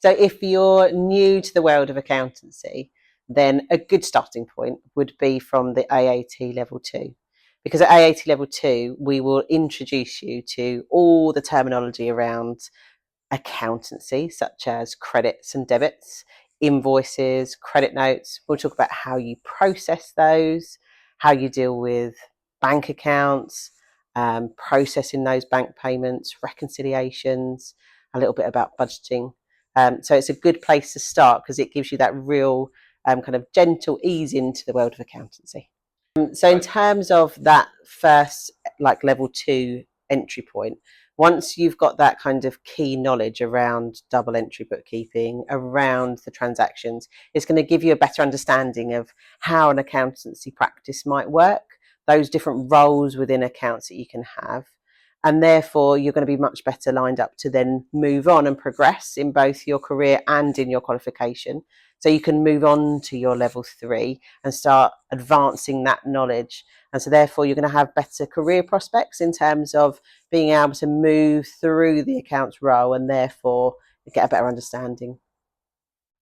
So if you're new to the world of accountancy, then a good starting point would be from the AAT level 2. Because at AAT level 2, we will introduce you to all the terminology around accountancy, such as credits and debits, invoices, credit notes. We'll talk about how you process those, how you deal with bank accounts, processing those bank payments, reconciliations, a little bit about budgeting. So it's a good place to start because it gives you that real kind of gentle ease into the world of accountancy. So in terms of that first like level 2 entry point, once you've got that kind of key knowledge around double entry bookkeeping, around the transactions, it's going to give you a better understanding of how an accountancy practice might work, those different roles within accounts that you can have. And therefore, you're going to be much better lined up to then move on and progress in both your career and in your qualification. So you can move on to your level 3 and start advancing that knowledge. And so therefore, you're going to have better career prospects in terms of being able to move through the accounts role and therefore get a better understanding.